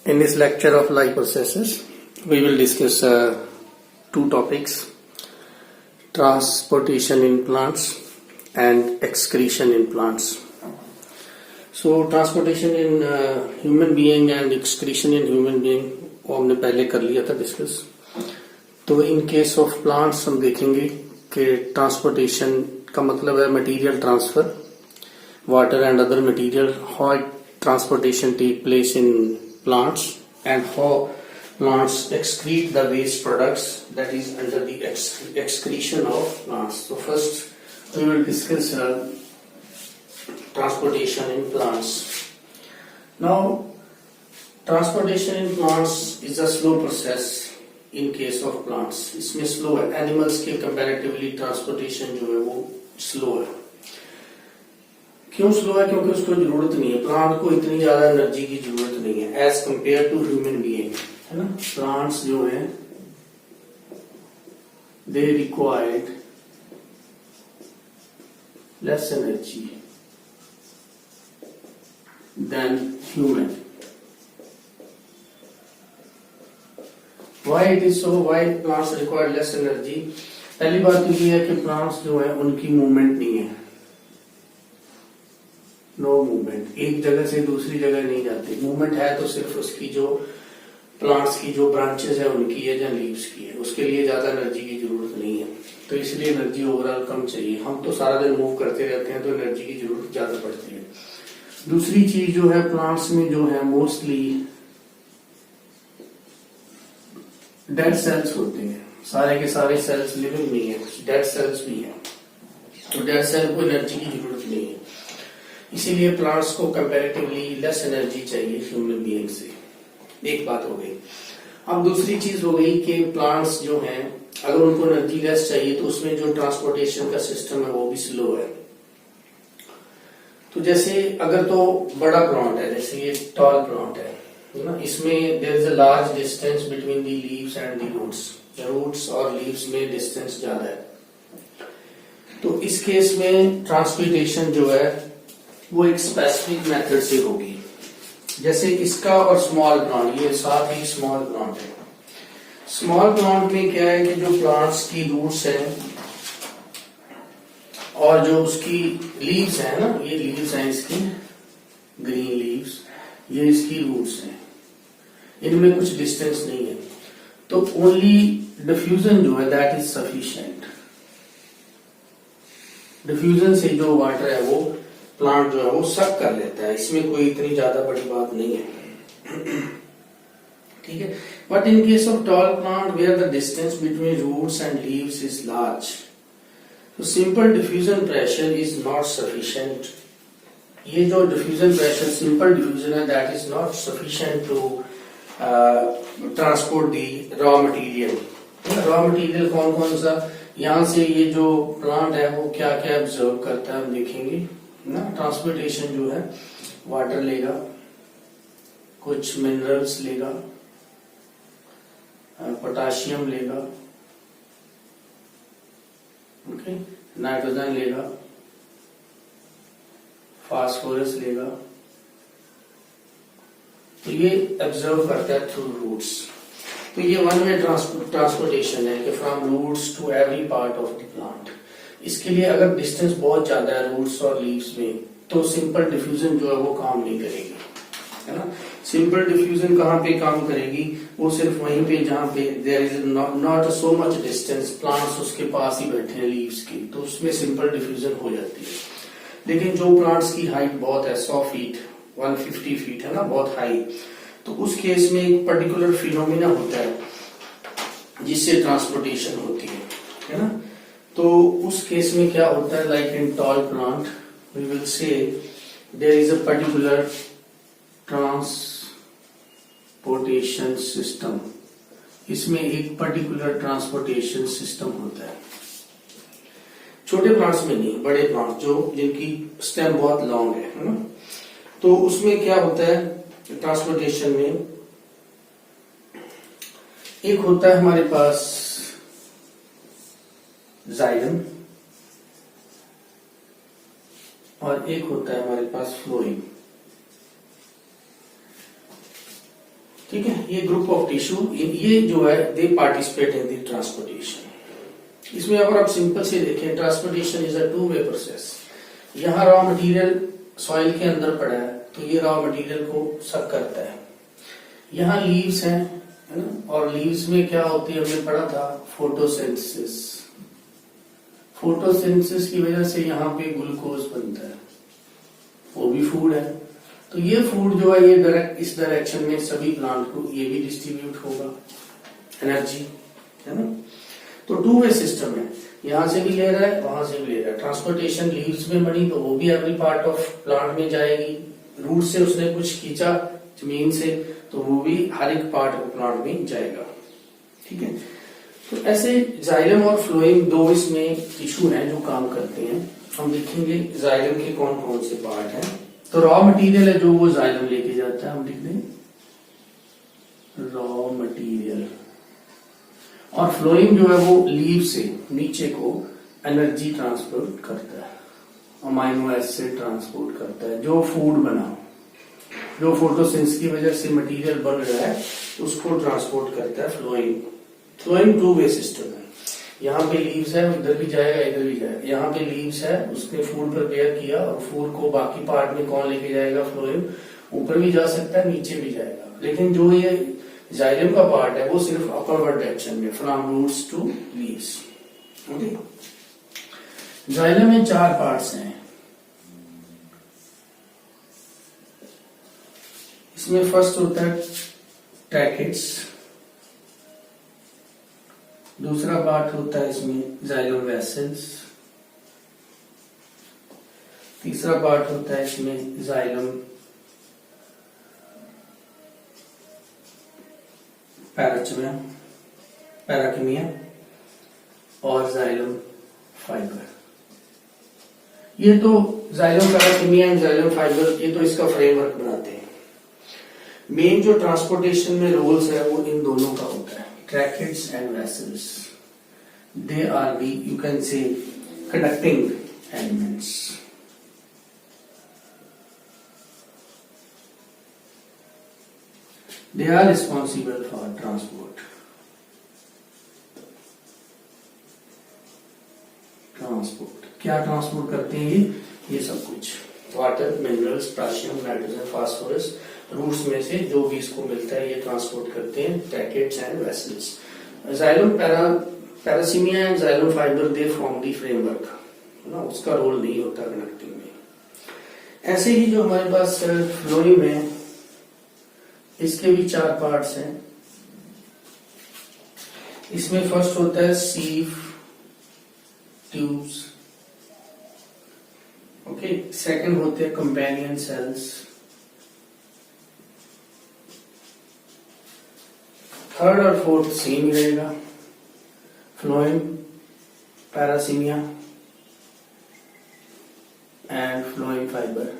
In this lecture of life processes, we will discuss two topics: transportation in plants and excretion in plants. So transportation in human being and excretion in human being वो हमने पहले कर लिया था discuss. तो इन case of plants हम देखेंगे कि ट्रांसपोर्टेशन का मतलब है material transfer, water and other material, how transportation take place in plants and how plants excrete the waste products that is under the excretion of plants. So first we will discuss transportation in plants. Now transportation in plants is a slow process in case of plants. इसमें slow है, animals के comparatively transportation जो है वो slow है. क्यों slow है? क्योंकि उसको जरूरत नहीं है, प्लांट को इतनी ज्यादा एनर्जी की जरूरत नहीं है as compare to human being, है ना. प्लांट्स जो है they required less energy than human. Why it is so? Why plants require less energy? पहली बात तो ये है कि प्लांट्स जो है उनकी मूवमेंट नहीं है, नो मूवमेंट, एक जगह से दूसरी जगह नहीं जाती. मूवमेंट है तो सिर्फ उसकी जो प्लांट्स की जो ब्रांचेस है उनकी है या लीव्स की है, उसके लिए ज्यादा एनर्जी की जरूरत नहीं है. तो इसलिए एनर्जी ओवरऑल कम चाहिए. हम तो सारा दिन मूव करते रहते हैं तो एनर्जी की जरूरत ज्यादा पड़ती है. दूसरी चीज जो है, प्लांट्स में जो है मोस्टली डेड सेल्स होते हैं. सारे के सारे सेल्स लिविंग नहीं है, डेड सेल्स भी है. तो डेड सेल को एनर्जी की जरूरत नहीं है, इसीलिए प्लांट्स को कंपैरेटिवली लेस एनर्जी चाहिए ह्यूमन बीइंग से. एक बात हो गई. अब दूसरी चीज हो गई कि प्लांट्स जो हैं अगर उनको एनर्जी लेस चाहिए तो उसमें जो ट्रांसपोर्टेशन का सिस्टम है वो भी स्लो है. तो जैसे अगर तो बड़ा प्लांट है, जैसे ये टॉल प्लांट है ना, इसमें there is a large distance between the leaves and the roots. Roots और लीव्स में डिस्टेंस ज्यादा है. तो इस केस में ट्रांसपोर्टेशन जो है वो एक स्पेसिफिक मेथड से होगी. जैसे इसका और स्मॉल प्लांट, ये साथ ही स्मॉल प्लांट है. स्मॉल प्लांट में क्या है कि जो प्लांट्स की रूट्स हैं और जो उसकी लीव्स है ना, ये लीव्स हैं इसकी ग्रीन लीव्स, ये इसकी रूट्स हैं, इनमें कुछ डिस्टेंस नहीं है. तो ओनली डिफ्यूजन जो है दैट इज सफिशिएंट. डिफ्यूजन से जो वाटर है वो प्लांट जो है वो सक कर लेता है, इसमें कोई इतनी ज्यादा बड़ी बात नहीं है. ठीक है. But in case of tall plant where the distance between roots and leaves is large, तो simple diffusion pressure is not sufficient. ये जो डिफ्यूजन प्रेशर, सिंपल डिफ्यूजन है, that is not sufficient to transport the raw material. Raw material कौन कौन सा? यहां से ये जो प्लांट है वो क्या क्या ऑब्जर्व करता है हम देखेंगे ना. ट्रांसपोर्टेशन जो है वाटर लेगा, कुछ मिनरल्स लेगा, पोटाशियम लेगा, ओके, नाइट्रोजन लेगा, फास्फोरस लेगा. तो ये ऑब्जर्व करता है थ्रू रूट्स. तो ये वन वे ट्रांसपोर्टेशन है कि from roots to every part of the plant. इसके लिए अगर डिस्टेंस बहुत ज्यादा है रूट्स और लीव्स में तो सिंपल डिफ्यूजन जो है वो काम नहीं करेगी, है ना. सिंपल डिफ्यूजन कहाँ पे काम करेगी? वो सिर्फ वहीं पे जहाँ पे there is not so much distance, plants उसके पास ही बैठे हैं लीव्स के, तो उसमें सिंपल डिफ्यूजन हो जाती है. लेकिन जो प्लांट्स की हाइट बहुत है, 100 फीट 150 फीट है ना, बहुत हाई, तो उस केस में एक पर्टिकुलर फिनोमिना होता है जिससे ट्रांसपोर्टेशन होती है ना. तो उस केस में क्या होता है, like in tall plant we will say there is a particular transportation system. इसमें एक पर्टिकुलर ट्रांसपोर्टेशन सिस्टम होता है. छोटे प्लांट्स में नहीं, बड़े प्लांट जो जिनकी स्टेम बहुत लॉन्ग है ना, तो उसमें क्या होता है ट्रांसपोर्टेशन में, एक होता है हमारे पास जाइलम और एक होता है हमारे पास फ्लोएम. ठीक है, ये ग्रुप ऑफ टिश्यू, ये जो है दे पार्टिसिपेट इन द ट्रांसपोर्टेशन। इसमें अगर आप सिंपल से देखें, transportation is a two way process. यहाँ रॉ मटेरियल सॉइल के अंदर पड़ा है तो ये रॉ मटेरियल को सक करता है। यहाँ लीव्स हैं, है ना, और लीव्स में क्या होती है हमने पढ़ा था, फोटोसिंथेसिस। फोटोसिंथेसिस की वजह से यहाँ पे ग्लूकोज बनता है, वो भी फूड है। तो ये फूड जो है ये डायरेक्ट इस डायरेक्शन में सभी प्लांट को ये भी डिस्ट्रीब्यूट होगा एनर्जी, है ना। तो टू वे सिस्टम है, यहां से भी ले रहा है वहां से भी ले रहा है। ट्रांसपोर्टेशन लीव्स में बनी तो वो भी एवरी पार्ट ऑफ प्लांट में जाएगी। रूट से उसने कुछ खींचा जमीन से तो वो भी हर एक पार्ट ऑफ प्लांट में जाएगा, ठीक है। तो ऐसे जाइलम और फ्लोएम दो इसमें टिश्यू हैं जो काम करते हैं। हम देखेंगे जाइलम के कौन कौन से पार्ट हैं। तो रॉ मटेरियल है जो वो जाइलम लेके जाता है, हम लिख दें रॉ मटेरियल। और फ्लोएम जो है वो लीव से नीचे को एनर्जी ट्रांसपोर्ट करता है, अमाइनो एसिड ट्रांसपोर्ट करता है, जो फूड बना, जो फोटोसिंथेसिस की वजह से मटेरियल बन रहा है उसको ट्रांसपोर्ट करता है phloem. Phloem two way system है, यहाँ पे लीव्स है इधर भी जाएगा इधर भी जाएगा। यहाँ पे लीव्स है उसने फूड प्रिपेयर किया और फूड को बाकी पार्ट में कौन लेके जाएगा, फ्लोएम। ऊपर भी जा सकता है नीचे भी जाएगा, लेकिन जो ये जाइलम का पार्ट है वो सिर्फ अपवर्ड डायरेक्शन में, from roots to leaves. Okay, xylem में 4 पार्ट्स हैं। इसमें फर्स्ट होता है ट्रैकेट्स, दूसरा पार्ट होता है इसमें जाइलम वेसल्स, तीसरा पार्ट होता है इसमें जाइलम पैराकिमिया और जाइलम फाइबर। ये तो जाइलम पैराकिमिया एंड जाइलम फाइबर ये तो इसका फ्रेमवर्क बनाते हैं। मेन जो ट्रांसपोर्टेशन में रोल्स है वो इन दोनों का होता है, tracheids and vessels. They are the you can say conducting elements. They are responsible for transport. क्या ट्रांसपोर्ट करते हैं ये सब कुछ, water, minerals, potassium, nitrogen, phosphorus, roots में से जो भी इसको मिलता है ये ट्रांसपोर्ट करते हैं tracheids and vessels. Xylem parenchyma and xylem fibre they form the framework, ना, उसका रोल नहीं होता कनेक्टिंग में। ऐसे ही जो हमारे पास फ्लोएम है इसके भी 4 पार्ट्स हैं। इसमें फर्स्ट होता है सीव ट्यूब्स, ओके। सेकंड होते हैं कंपेनियन सेल्स, थर्ड और फोर्थ सेम रहेगा, फ्लोएम, पैरासीमिया एंड फ्लोएम फाइबर।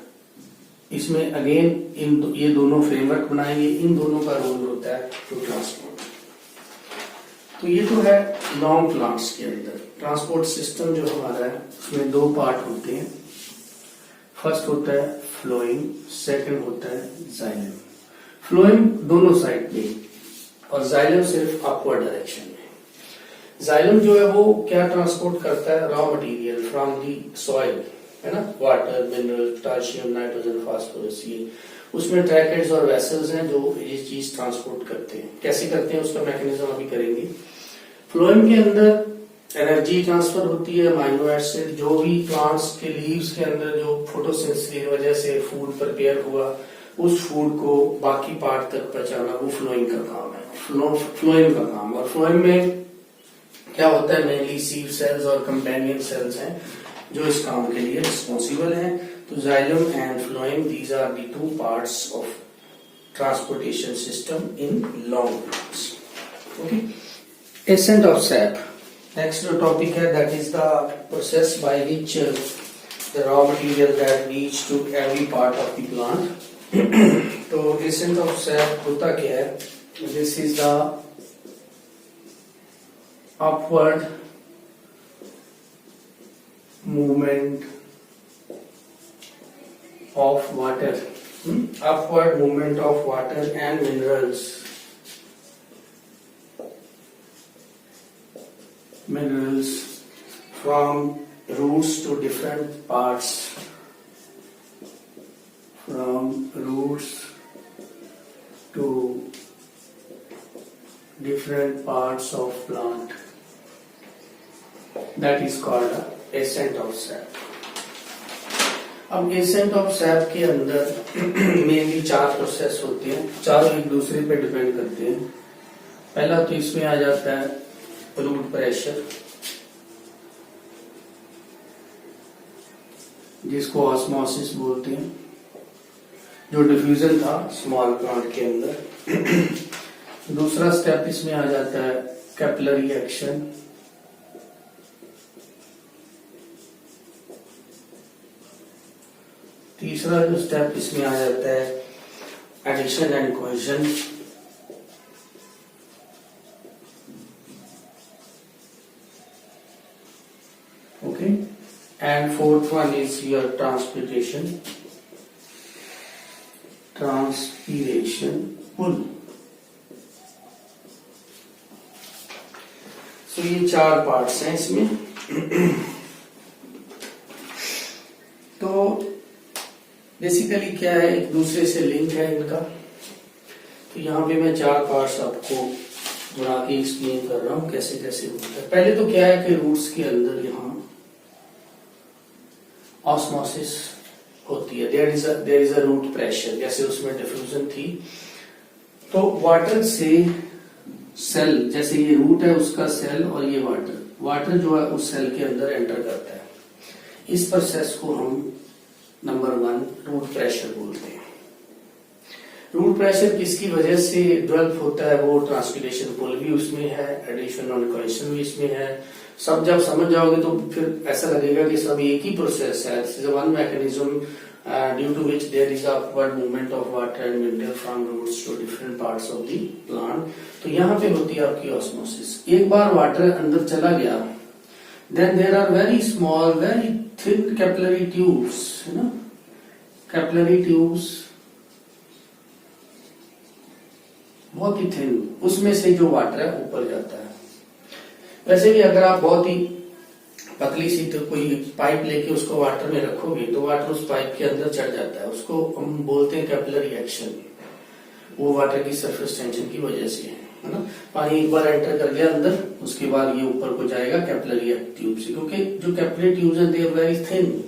इसमें अगेन ये दोनों फ्रेमवर्क बनाएंगे, इन दोनों का रोल होता है टू ट्रांसपोर्ट। तो ये तो है लॉन्ग प्लांट्स के अंदर ट्रांसपोर्ट सिस्टम जो हमारा है उसमें 2 पार्ट होते हैं। फर्स्ट होता है फ्लोएम, सेकंड होता है जाइलम। फ्लोएम दोनों साइड पे और जाइलम सिर्फ अपवर्ड डायरेक्शन में। जाइलम जो है वो क्या ट्रांसपोर्ट करता है, raw material from the soil, है ना, water, mineral, potassium, nitrogen, phosphorus, ये उसमें ट्रैकेट्स और वेसल्स हैं जो ये चीज ट्रांसपोर्ट करते हैं। कैसे करते हैं उसका मैकेनिज्म अभी करेंगे। फ्लोएम के अंदर एनर्जी ट्रांसफर होती है, अमाइनो एसिड, जो भी प्लांट्स के लीव्स के अंदर जो फोटोसिंथेसिस की वजह से फूड प्रिपेयर हुआ उस फूड को बाकी पार्ट तक पहुंचाना वो फ्लोइंग का काम है, फ्लोएम का काम। और फ्लोएम में क्या होता है, मेनली सीव सेल्स और कंपेनियन सेल्स हैं जो इस काम के लिए रिस्पॉन्सिबल हैं। तो xylem and phloem, these are the 2 parts of transportation system in long plants. Okay, ascent of sap, next जो टॉपिक है that is the process by which the raw material that reach to every part of the plant. तो ascent of sap होता क्या है, this is the upward movement of water upward movement of water and minerals from roots to different parts, from roots to different parts of plant, that is called ascent of sap. अब accent of SAP के अंदर mainly 4 process होते हैं, चारों एक दूसरे पे depend करते हैं। पहला तो इसमें आ जाता है रूट प्रेशर, जिसको ऑस्मोसिस बोलते हैं, जो डिफ्यूजन था स्मॉल प्लांट के अंदर। दूसरा स्टेप इसमें आ जाता है कैपिलरी एक्शन, तीसरा जो स्टेप इसमें आ जाता है adhesion and cohesion, okay, and fourth one is your transpiration pull. So ये 4 पार्ट्स हैं इसमें। तो बेसिकली क्या है, एक दूसरे से लिंक है इनका। तो यहाँ पे मैं 4 पार्ट्स आपको बना के एक्सप्लेन कर रहा हूँ कैसे कैसे होता है। पहले तो क्या है कि रूट्स के अंदर यहाँ ऑस्मोसिस होती है, there is a root pressure, जैसे उसमें डिफ्यूजन थी। तो वाटर से सेल, जैसे ये रूट है उसका सेल और ये वाटर जो है उस सेल के अंदर एंटर करता है। इस प्रोसेस को हम नंबर 1 रूट प्रेशर बोलते हैं। रूट प्रेशर किसकी वजह से डेवलप होता है, वो ट्रांसपिरेशन पुल भी उसमें है, एडिशन और कोहेजन भी इसमें है। सब जब समझ जाओगे तो फिर ऐसा लगेगा कि सब एक ही प्रोसेस है। This is one mechanism due to which there is upward movement of water and mineral from roots to different parts of the plant. तो यहाँ पे होती है आपकी ऑस्मोसिस। एक बार वाटर अंदर चला गया, then there are very small very thin capillary tubes, है ना, कैपिलरी ट्यूब्स बहुत ही थिन, उसमें से जो वाटर है ऊपर जाता है। वैसे भी अगर आप बहुत ही पतली सी तो कोई पाइप लेके उसको वाटर में रखोगे तो वाटर उस पाइप के अंदर चढ़ जाता है, उसको हम बोलते हैं कैपिलरी एक्शन। वो वाटर की सरफेस टेंशन की वजह से है ना। पानी एक बार एंटर कर गया अंदर, उसके बाद ये ऊपर को जाएगा कैपिलरी ट्यूब से, क्योंकि जो कैपिलरी ट्यूब्स हैं दे आर वेरी थिन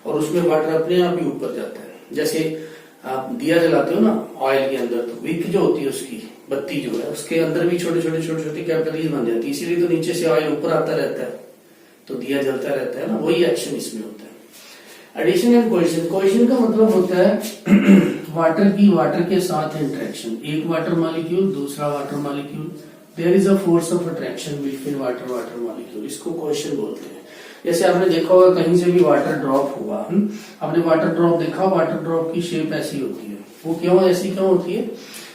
और उसमें वाटर अपने आप ही ऊपर जाता है। जैसे आप दिया जलाते हो ना ऑयल के अंदर, तो विक जो होती है उसकी बत्ती जो है उसके अंदर भी छोटे छोटे कैपिलरीज बन जाती है, इसीलिए तो नीचे से ऑयल ऊपर आता रहता है तो दिया जलता रहता है ना। वही एक्शन इसमें होता है। एडिशन एंड कोहेजन का मतलब होता है वाटर के साथ इंटरेक्शन। एक वाटर मॉलिक्यूल दूसरा water molecule, there is a force of attraction between water molecule, इसको कोहेजन बोलते हैं। जैसे आपने देखा होगा कहीं से भी वाटर ड्रॉप हुआ, आपने वाटर ड्रॉप देखा, वाटर ड्रॉप की शेप ऐसी होती है। वो क्यों ऐसी क्यों होती है?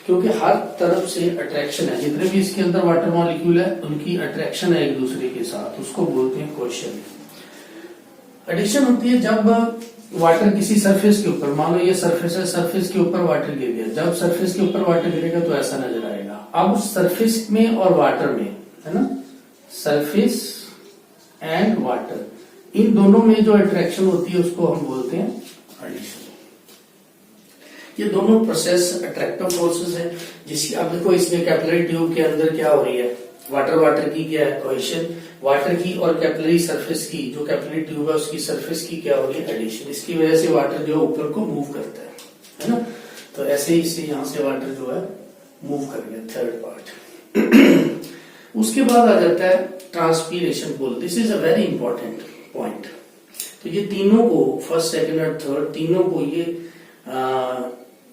क्योंकि हर तरफ से अट्रैक्शन है, जितने भी इसके अंदर वाटर मॉलिक्यूल है उनकी अट्रैक्शन है एक दूसरे के साथ, उसको बोलते हैं कोहेजन। एडिशन होती है जब वाटर किसी सरफेस के ऊपर, मान लो ये सरफेस है, सरफेस के ऊपर वाटर गिर गया। जब सरफेस के ऊपर वाटर गिरेगा तो ऐसा नजर आएगा। अब उस सरफेस में और वाटर में, है ना, सरफेस एंड वाटर, इन दोनों में जो अट्रैक्शन होती है उसको हम बोलते हैं एडिशन। ये दोनों प्रोसेस अट्रैक्टिव फोर्सेस है। जिसकी अब देखो इसमें कैपिलरी ट्यूब के अंदर क्या हो रही है, वाटर की क्या है, कोहेजन। वाटर की और कैपिलरी सरफेस की, जो कैपिलरी ट्यूब है उसकी सरफेस की क्या हो रही है, एडिशन। इसकी वजह से वाटर जो ऊपर को मूव करता है ना। तो ऐसे ही इससे यहां से वाटर जो है मूव कर गया, थर्ड पार्ट। उसके बाद आ जाता है transpiration pull. This is a very important point. तो ये तीनों को, फर्स्ट सेकंड और थर्ड, तीनों को ये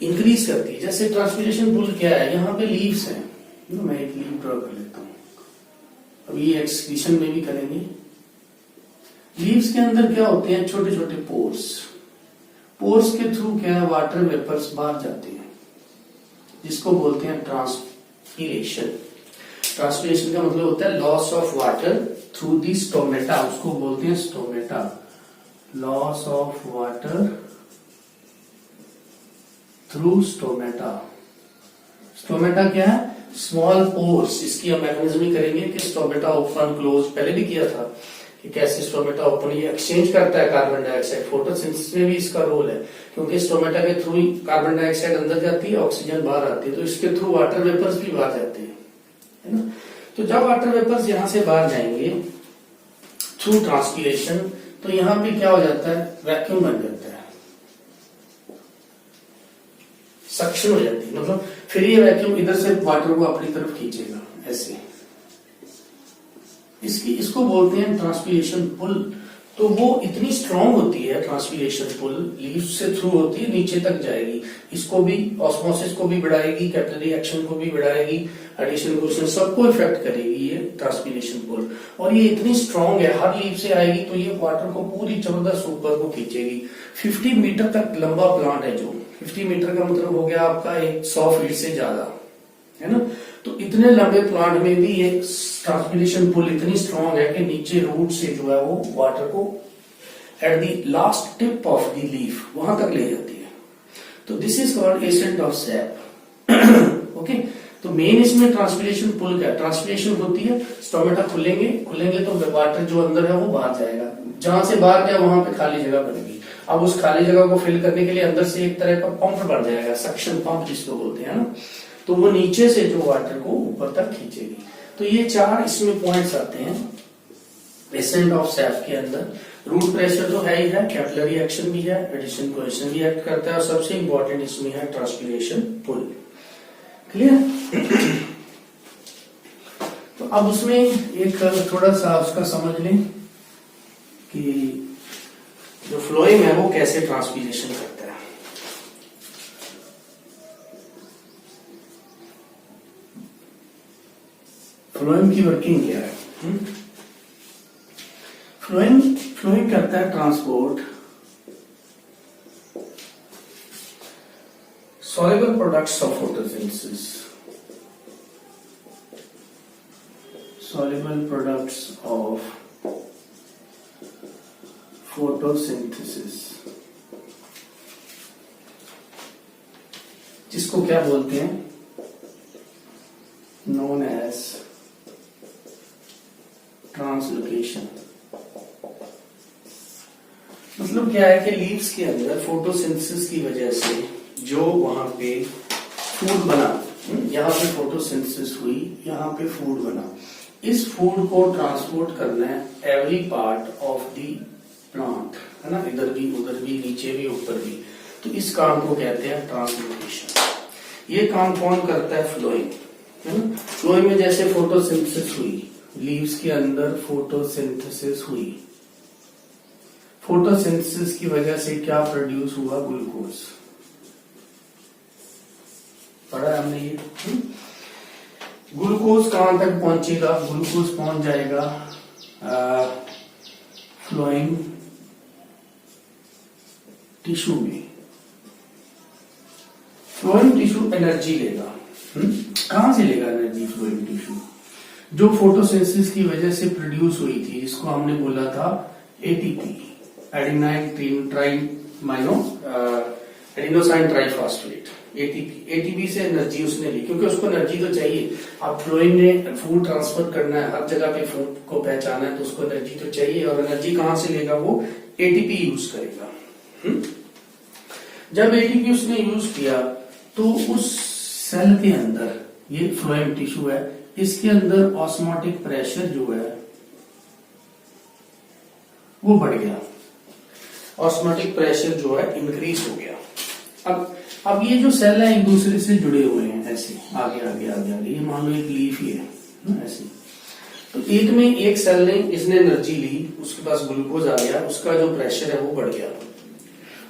इंक्रीज करती है। जैसे ट्रांसपीरेशन पुल क्या है, यहाँ पे लीव्स हैं, मैं एक लीव ड्रॉ कर लेता हूँ, अब ये एक्सक्रीशन में भी करेंगे। लीव्स के अंदर क्या होते हैं, छोटे छोटे पोर्स। पोर्स के थ्रू क्या है, वाटर वेपर्स बाहर जाते हैं, जिसको बोलते हैं ट्रांसपीरेशन। ट्रांसपीरेशन का मतलब होता है loss of water through the stomata, उसको बोलते हैं stomata, loss of water through stomata. Stomata क्या है? Small pores. इसकी हम मैकेनिज्म ही करेंगे कि स्टोमेटा ओपन क्लोज, पहले भी किया था कि कैसे स्टोमेटा ओपन, ये एक्सचेंज करता है कार्बन डाइऑक्साइड। फोटोसिंथेसिस में भी इसका रोल है, क्योंकि स्टोमेटा के थ्रू ही कार्बन डाइऑक्साइड अंदर जाती है, ऑक्सीजन बाहर आती है, तो इसके थ्रू वाटर वेपर्स भी बाहर जाते हैं, है ना। तो जब वाटर वेपर्स यहां से बाहर जाएंगे थ्रू ट्रांसपिरेशन, तो यहां पे क्या हो जाता है? वैक्यूम बन जाता है, सक्शन हो जाती है, मतलब फिर ये वैक्यूम इधर से वाटर को अपनी तरफ खींचेगा ऐसे। इसको बोलते हैं ट्रांसपिरेशन पुल। तो वो इतनी स्ट्रांग होती है ट्रांसपिरेशन पुल, लीव्स से थ्रू होती है, नीचे तक जाएगी। इसको भी, ऑस्मोसिस को भी बढ़ाएगी, कैपिलरी एक्शन को भी बढ़ाएगी, एडिशन क्वेश्चन सबको इफेक्ट करेगी ये ट्रांसपिरेशन पुल। और ये इतनी स्ट्रांग है, हर लीव से आएगी तो ये वाटर को पूरी जबरदस्त ऊपर को खींचेगी। 50 मीटर तक लंबा प्लांट है जो, 50 मीटर का मतलब हो गया आपका 100 फीट से ज्यादा, है ना। तो इतने लंबे प्लांट में भी ये ट्रांसपिरेशन पुल इतनी स्ट्रांग है कि नीचे रूट से जो है वो वाटर को at the last tip of the leaf वहां तक ले जाती है। तो this is called accent of SAP. Okay, तो मेन इसमें ट्रांसपिरेशन पुल क्या, ट्रांसपिरेशन होती है, स्टोमेटा खुलेंगे तो वाटर जो अंदर है वो बाहर जाएगा, जहां से बाहर गया वहां पे खाली जगह बनेगी। अब उस खाली जगह को फिल करने के लिए अंदर से एक तरह का पंप बन जाएगा, सक्शन पंप जिसको बोलते हैं ना, तो वो नीचे से जो वाटर को ऊपर तक खींचेगी। तो ये 4 इसमें पॉइंट्स आते हैं एसेंट ऑफ सैप के अंदर। रूट प्रेशर तो है ही है, कैपिलरी एक्शन भी है, एडिशन कोएफिशिएंट भी एक्ट करता है, और सबसे इंपॉर्टेंट इसमें है ट्रांसपिरेशन पुल। क्लियर? तो अब उसमें एक थोड़ा सा उसका समझ लें कि जो फ्लोएम है वो कैसे ट्रांसपिरेशन करता है। फ्लोएम की वर्किंग क्या है? फ्लोएम करता है transport soluble products of photosynthesis, soluble products of photosynthesis, जिसको क्या बोलते हैं? known as translocation. मतलब क्या है कि लीव्स के अंदर फोटोसिंथेसिस की वजह से जो वहां पे फूड बना, यहाँ पे फोटोसिंथेसिस हुई, यहाँ पे फूड बना, इस फूड को ट्रांसपोर्ट करना है every part of the plant, है ना, इधर भी उधर भी नीचे भी ऊपर भी। तो इस काम को कहते हैं ट्रांसलोकेशन। ये काम कौन करता है? फ्लोएम, है ना। फ्लोएम में जैसे फोटोसिंथेसिस हुई, लीव्स के अंदर फोटोसिंथेसिस हुई, फोटोसिंथेसिस की वजह से क्या प्रोड्यूस हुआ? ग्लूकोज। पढ़ा हमने ये। ग्लूकोज कहां तक पहुंचेगा? ग्लूकोज पहुंच जाएगा फ्लोएम टिश्यू में। फ्लोएम टिश्यू एनर्जी लेगा। कहां से लेगा एनर्जी? फ्लोएम टिश्यू जो फोटोसिंथेसिस की वजह से प्रोड्यूस हुई थी, जिसको हमने बोला था एटीपी, एडिनोसाइन ट्राइफॉस्फेट, एटीपी से एनर्जी उसने ली, क्योंकि उसको एनर्जी तो चाहिए। अब फ्लोएम ने फूड ट्रांसफर करना है, हर जगह पे फूड को पहचाना है, तो उसको एनर्जी तो चाहिए, और एनर्जी कहां से लेगा? वो एटीपी यूज करेगा। जब एटीपी उसने यूज किया तो उस सेल के अंदर, ये फ्लोएम टिश्यू है, इसके अंदर ऑस्मोटिक प्रेशर जो है वो बढ़ गया, ऑस्मोटिक प्रेशर जो है इंक्रीज हो गया। अब ये जो सेल है एक दूसरे से जुड़े हुए हैं, ऐसे आगे आगे आगे आगे, ये मान लो एक लीफ ही है ऐसे। तो एक में एक सेल ने, इसने एनर्जी ली, उसके पास ग्लूकोज आ गया, उसका जो प्रेशर है वो बढ़ गया।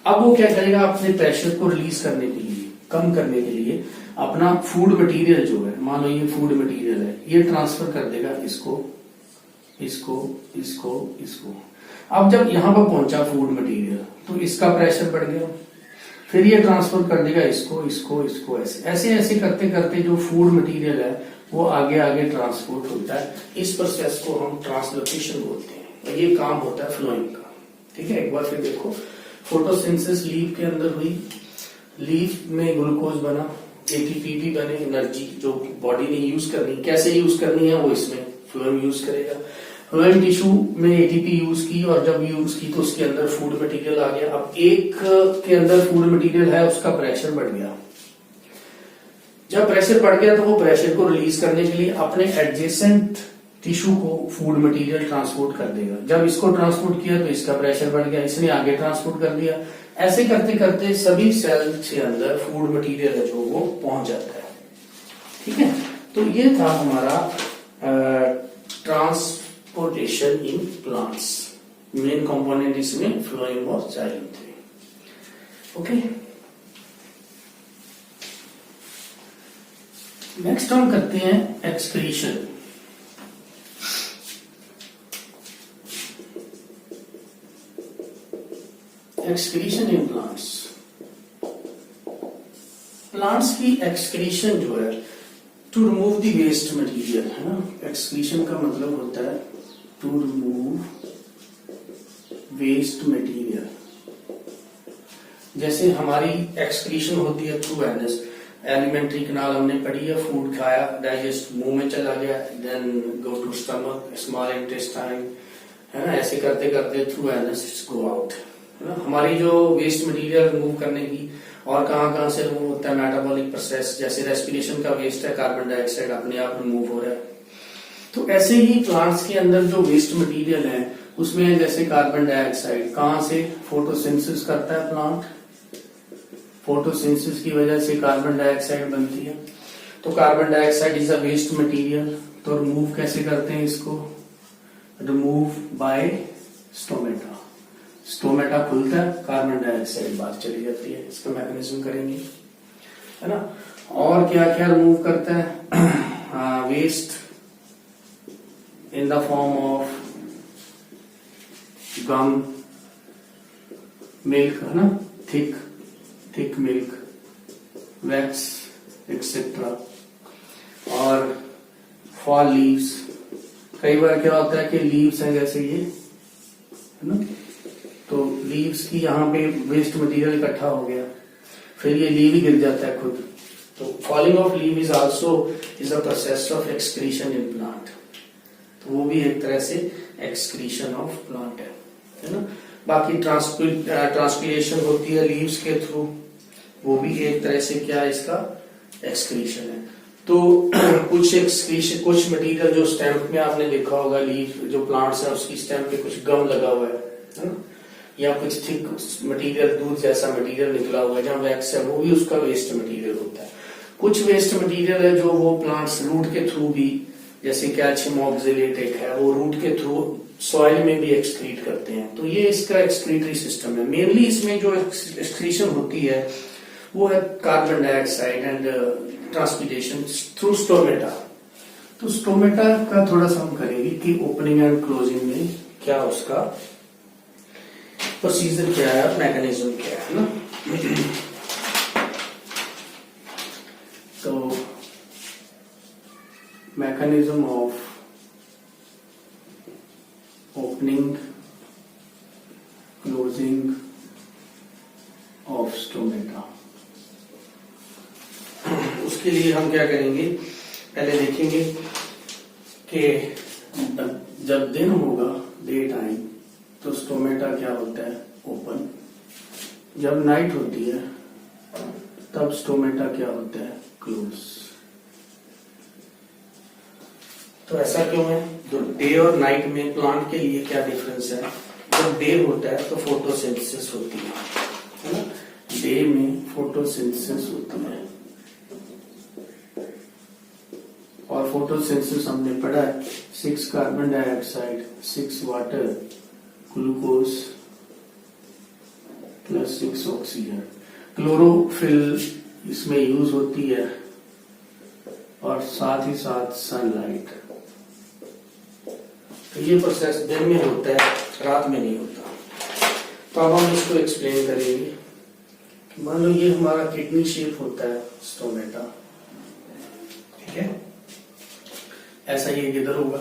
अब वो क्या करेगा? अपने प्रेशर को रिलीज करने के लिए, कम करने के लिए, अपना फूड मटेरियल जो है, मान लो ये फूड मटेरियल है, ये ट्रांसफर कर देगा इसको, इसको, इसको, इसको। अब जब यहां पर पहुंचा फूड मटेरियल, तो इसका प्रेशर बढ़ गया, फिर ये ट्रांसफर कर देगा इसको, इसको, इसको, ऐसे ऐसे करते करते जो फूड मटेरियल है वो आगे आगे ट्रांसपोर्ट होता है। इस प्रोसेस को हम ट्रांसलोकेशन बोलते हैं, और ये काम होता है फ्लोएम का। ठीक है, एक बार फिर देखो, फोटोसिंथेसिस लीफ के अंदर हुई, लीफ में ग्लूकोज बना, एटीपी भी बने, एनर्जी जो बॉडी ने यूज करनी, कैसे यूज करनी है वो इसमें फ्लोएम यूज करेगा। फ्लोएम टिश्यू में एटीपी यूज की और जब यूज की तो उसके अंदर फूड मटेरियल आ गया। अब एक के अंदर फूड मटेरियल है, उसका प्रेशर बढ़ गया। जब प्रेशर बढ़ गया तो वो प्रेशर को रिलीज करने के लिए अपने एडजेसेंट टिश्यू को फूड मटेरियल ट्रांसपोर्ट कर देगा। जब इसको ट्रांसपोर्ट किया तो इसका प्रेशर बढ़ गया, इसने आगे ट्रांसपोर्ट कर दिया। ऐसे करते करते सभी सेल के अंदर फूड मटेरियल है जो वो पहुंच जाता है। ठीक है, तो ये था हमारा transportation in plants. Main component इसमें फ्लोएम और जाइलम थे। ओके, नेक्स्ट हम करते हैं excretion. Excretion in plants, plants की एक्सक्रीशन जो है to remove the waste material है ना। एक्सक्रीशन का मतलब होता है टू रिमूव वेस्ट मटेरियल। जैसे हमारी एक्सक्रीशन होती है थ्रू एनस, एलिमेंट्री कैनाल हमने पढ़ी है, फूड खाया, डाइजेस्ट मुंह में चला गया, then go to stomach, small intestine, है ना। ऐसे करते करते थ्रू एनस गो आउट, है ना। हमारी जो वेस्ट मटेरियल रिमूव करने की और कहाँ से रिमूव होता है, मेटाबॉलिक प्रोसेस, जैसे रेस्पिरेशन का वेस्ट है, कार्बन डाइऑक्साइड अपने आप रिमूव हो रहा है। तो ऐसे ही प्लांट्स के अंदर जो वेस्ट मटेरियल है उसमें जैसे कार्बन डाइऑक्साइड कहाँ से, फोटोसिंथेसिस करता है प्लांट, फोटोसिंथेसिस की वजह से कार्बन डाइऑक्साइड बनती है। तो carbon dioxide is a waste material, तो रिमूव कैसे करते हैं इसको, रिमूव बाय स्टोमेटा। स्टोमेटा खुलता है, कार्बन डाइऑक्साइड बाहर चली जाती है। इसका मैकेनिज्म करेंगे, है ना। और क्या क्या रिमूव करता है, waste in the form of gum, milk, है ना, थिक मिल्क, वैक्स एक्सेट्रा, और फॉल लीव्स। कई बार क्या होता है कि लीव्स हैं जैसे ये, है ना, तो लीव्स की यहाँ पे वेस्ट मटेरियल इकट्ठा हो गया, फिर ये लीव ही गिर जाता है खुद। तो falling of leave is also is a process of excretion in plant. तो वो भी एक तरह से एक्सक्रीशन ऑफ प्लांट है ना। बाकी ट्रांसपीरेशन होती है लीव्स के थ्रू, वो भी एक तरह से क्या है, इसका एक्सक्रीशन है। तो कुछ एक्सक्रीशन, कुछ मटेरियल जो स्टेम में आपने देखा होगा, लीव जो प्लांट्स है उसकी स्टेम पे कुछ गम लगा हुआ है ना, या कुछ थिक मटेरियल, दूध जैसा मटेरियल निकला हुआ है, जहाँ वैक्स है, वो भी उसका वेस्ट मटेरियल होता है। कुछ वेस्ट मटेरियल है जो वो प्लांट्स रूट के थ्रू भी, जैसे कैल्शियम ऑक्जेलेट एक है, वो रूट के थ्रू सॉइल में भी एक्सक्रीट करते हैं। तो ये इसका एक्सक्रीटरी सिस्टम है। मेनली इसमें जो एक्सक्रीशन होती है वो है carbon dioxide and transpiration through stomata. तो स्टोमेटा का थोड़ा सा हम करेंगे कि ओपनिंग एंड क्लोजिंग में क्या उसका प्रोसीजर क्या है, मैकेनिज्म क्या है ना। तो mechanism of opening closing of stomata। उसके लिए हम क्या करेंगे, पहले देखेंगे कि जब दिन होगा, डे टाइम, तो स्टोमेटा क्या होता है, ओपन। जब नाइट होती है तब स्टोमेटा क्या होता है, क्लोज। तो ऐसा क्यों है, तो डे और नाइट में प्लांट के लिए क्या डिफरेंस है। जब डे होता है तो फोटोसिंथेसिस होती है ना, डे में फोटोसिंथेसिस होती है। और फोटोसिंथेसिस हमने पढ़ा है, 6 carbon dioxide, 6 water, glucose plus 6 oxygen. Chlorophyll इसमें यूज होती है, और साथ ही साथ सनलाइट। तो ये प्रोसेस दिन में होता है, रात में नहीं होता। तो अब हम इसको एक्सप्लेन करेंगे। मान लो ये हमारा किडनी शेप होता है स्टोमेटा, ठीक है, ऐसा ये किधर होगा।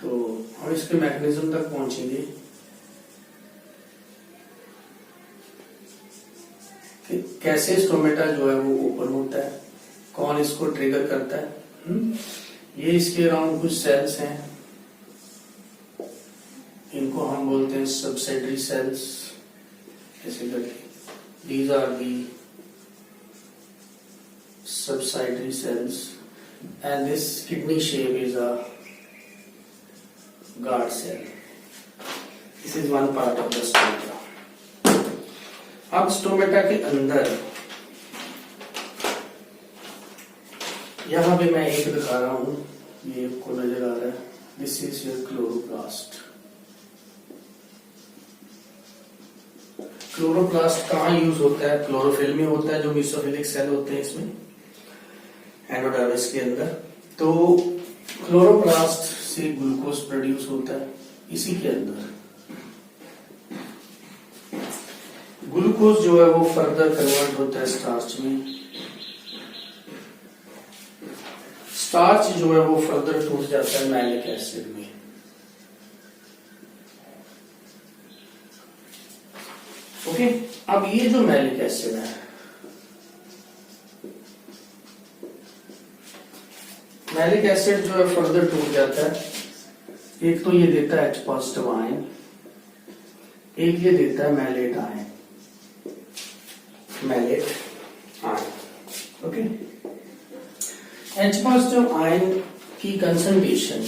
तो हम इसके मैकेनिज्म तक पहुंचेंगे। कि कैसे स्टोमेटा जो है वो ओपन होता है, कौन इसको ट्रिगर करता है। ये इसके अराउंड कुछ सेल्स हैं, इनको हम बोलते हैं सबसिडरी सेल्स, ऐसे करके these are the subsidiary cells, and this kidney shape is a guard cell. This is one part of the stomata. अब स्टोमेटा के अंदर यहां पे मैं एक दिखा रहा हूं, ये आपको नजर आ रहा है, this is your chloroplast. Chloroplast कहाँ यूज होता है? क्लोरोफिल में होता है, जो मेसोफिलिक सेल होते हैं इसमें एंडोडर्मिस के अंदर। तो क्लोरोप्लास्ट से ग्लूकोज प्रोड्यूस होता है, इसी के अंदर ग्लूकोज जो है वो फर्दर कन्वर्ट होता है स्टार्च में, स्टार्च जो है वो फर्दर टूट जाता है मैलिक एसिड में। ओके, अब ये जो मैलिक एसिड है, मैलिक एसिड जो है फर्दर टूट जाता है। एक तो ये देता है H पॉजिटिव आयन, एक ये देता है mallet ion, mallet ion. Okay, H positive ion की कंसंट्रेशन,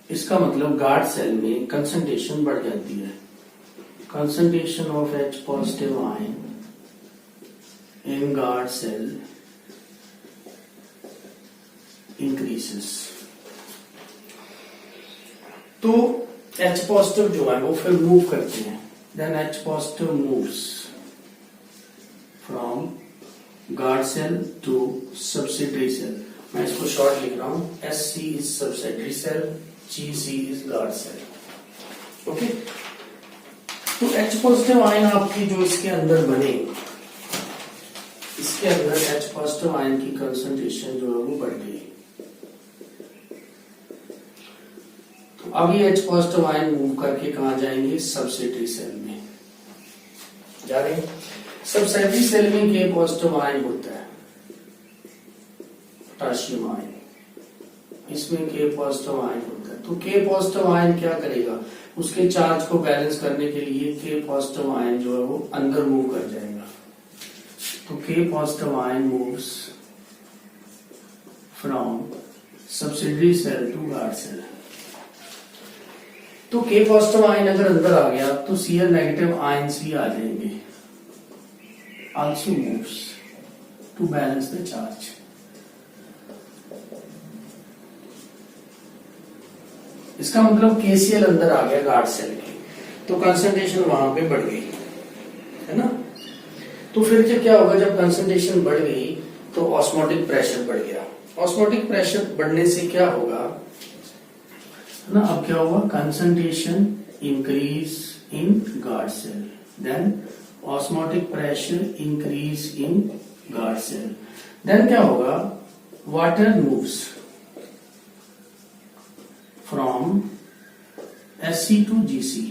इसका मतलब गार्ड सेल में कंसंट्रेशन बढ़ जाती है। Concentration of H positive ion in guard cell increases. तो H positive जो है वो फिर मूव करते हैं, then H positive moves from guard cell to subsidiary cell. मैं इसको शॉर्ट लिख रहा हूं, SC is subsidiary cell, GC is guard cell. Okay, तो H पॉजिटिव आयन आपकी जो इसके अंदर बने, इसके अंदर H पॉजिटिव आयन की कंसंट्रेशन जो है वो बढ़ गई। तो अब ये H पॉजिटिव आयन मूव करके कहा जाएंगे? सबसिडरी सेल में जा रहे हैं। सबसिडरी सेल में K पॉजिटिव आयन होता है, पोटाशियम आयन, इसमें K पॉजिटिव आयन होता है। तो K पॉजिटिव आयन क्या करेगा? उसके चार्ज को बैलेंस करने के लिए K पॉजिटिव आयन जो है वो अंदर मूव कर जाएगा। तो K positive ion moves from subsidiary cell to guard cell. तो K पॉजिटिव आयन अगर अंदर आ गया तो Cl नेगेटिव आयंस भी आ जाएंगे, also moves to balance the charge. इसका मतलब KCl अंदर आ गया गार्ड सेल के, तो कंसंट्रेशन वहां पे बढ़ गई, है ना। तो फिर जब क्या होगा, जब कंसंट्रेशन बढ़ गई तो ऑस्मोटिक प्रेशर बढ़ गया। ऑस्मोटिक प्रेशर बढ़ने से क्या होगा ना, अब क्या होगा, concentration increase in guard cell, then osmotic pressure increase in guard cell, then क्या होगा, water moves from SC to GC।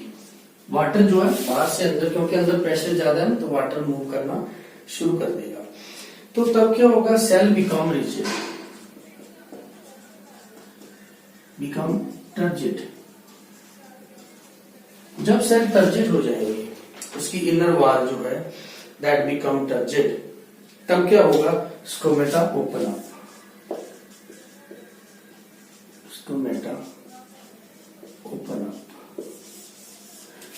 Water जो है बाहर से अंदर, क्योंकि अंदर प्रेशर ज्यादा है तो वाटर मूव करना शुरू कर देगा। तो तब क्या होगा, cell become rigid, become turgid. जब सेल टर्जिड हो जाएंगे, उसकी इनर वॉल जो है दैट बिकम टर्जिड, तब क्या होगा, stomata open up, stomata open up.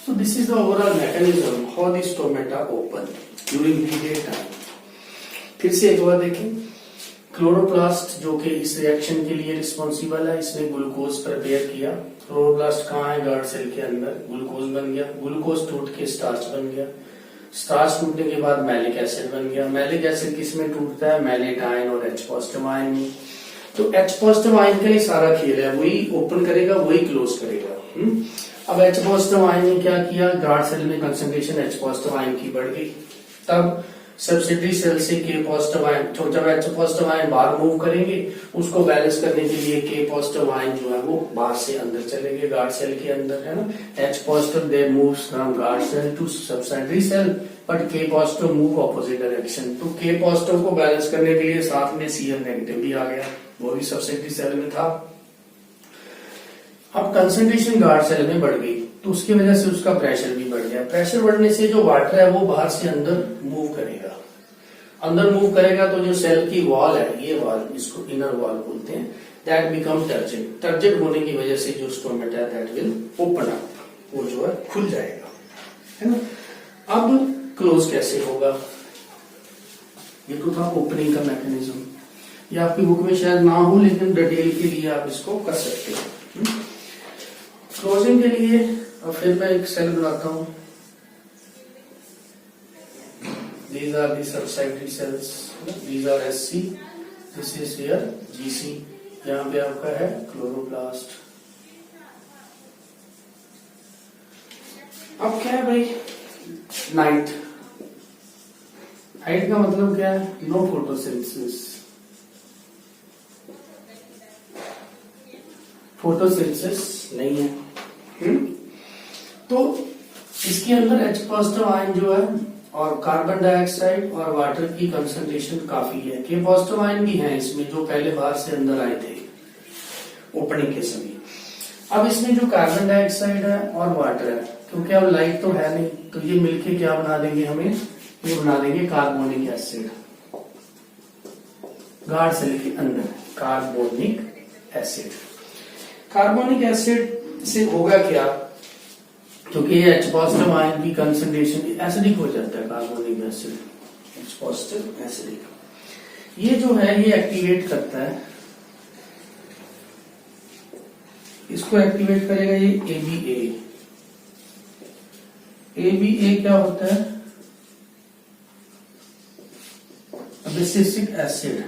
So this is the overall mechanism how the stomata open during the daytime. फिर से एक बार देखें, क्लोरोप्लास्ट जो कि इस रिएक्शन के लिए रिस्पॉन्सिबल है, इसने ग्लूकोज प्रिपेयर किया। क्लोरोप्लास्ट कहाँ है, गार्ड सेल के अंदर। ग्लूकोज बन गया, ग्लूकोज टूट के स्टार्च बन गया, स्टार्च टूटने के बाद मैलिक एसिड बन गया। मैलिक एसिड किस में टूटता है, मैलेट आयन और H पॉजिटिव आयन में। तो H पॉजिटिव आयन का ही सारा खेल है, वही ओपन करेगा वही क्लोज करेगा। अब H पॉजिटिव आयन ने क्या किया, गार्ड सेल में कंसंट्रेशन H पॉजिटिव आयन की बढ़ गई, तब सबसिडरी सेल से K पॉजिटिव आयन, जब H पॉजिटिव आयन बाहर मूव करेंगे, उसको बैलेंस करने के लिए K पॉजिटिव आयन जो है वो बाहर से अंदर चलेंगे, गार्ड सेल के अंदर, है ना। H positive they moves from guard cell to subsidiary cell but K positive move opposite direction. तो के पॉजिटिव को बैलेंस करने के लिए साथ में Cl नेगेटिव भी आ गया, वो भी सब्सिडरी सेल में था। अब कंसंट्रेशन गार्ड सेल में बढ़ गई तो उसकी वजह से उसका प्रेशर भी बढ़ गया। प्रेशर बढ़ने से जो वाटर है वो बाहर से अंदर मूव करेगा, अंदर मूव करेगा तो जो सेल की वॉल है, ये वॉल, इसको इनर वॉल बोलते हैं, दैट बिकम टर्जेंट। टर्जेंट होने की वजह से जो स्टोमेटा है दैट विल ओपन अप, वो जो है खुल जाएगा, है ना। अब क्लोज कैसे होगा, ये तो था ओपनिंग का मैकेनिज्म। ये आपकी बुक में शायद ना हो लेकिन डिटेल के लिए आप इसको कर सकते हो। क्लोजिंग के लिए अब फिर मैं एक सेल बनाता हूं। These are the subsidiary cells. These are SC. This is here GC. यहाँ पे आपका है क्लोरोप्लास्ट। अब क्या है भाई, नाइट। नाइट का मतलब क्या है, नो फोटोसिंथेसिस। फोटोसिंथेसिस नहीं है। तो इसके अंदर H पॉजिटिव आयन जो है और कार्बन डाइऑक्साइड और वाटर की कंसंट्रेशन काफी है। के पॉजिटिव आयन भी हैं इसमें जो पहले बाहर से अंदर आए थे ओपनिंग के समय। अब इसमें जो कार्बन डाइऑक्साइड है और वाटर है, क्योंकि अब लाइट तो है नहीं, तो ये मिलके क्या बना देंगे हमें, ये बना देंगे कार्बोनिक एसिड। गार्ड सेल के अंदर कार्बोनिक एसिड। कार्बोनिक एसिड से होगा क्या, क्योंकि ये H पॉजिटिव आयन की कंसंट्रेशन एसिडिक हो जाता है, carbonic acid H positive acidic. ये जो है ये एक्टिवेट करता है, इसको एक्टिवेट करेगा ये ABA। ABA क्या होता है, बेसिसिक एसिड,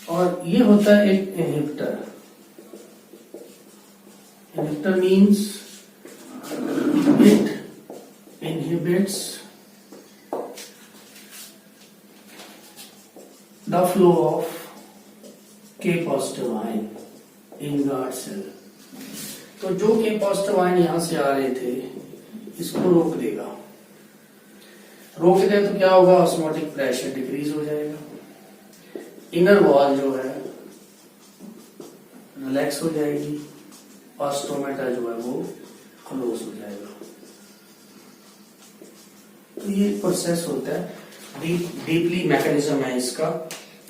और ये होता है एक inhibitor. Inhibitor means it inhibits the flow of K positive ion in guard cell। तो जो K positive ion यहां से आ रहे थे इसको रोक देगा। रोक दे तो क्या होगा, ऑस्मोटिक प्रेशर डिक्रीज हो जाएगा, इनर वॉल जो है रिलैक्स हो जाएगी और स्टोमेटा जो है वो क्लोज हो जाएगा। तो ये प्रोसेस होता है, डीपली मैकेनिज्म है इसका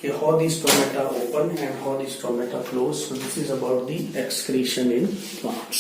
कि how the stomata open and how the stomata close. So this is about the excretion in plants.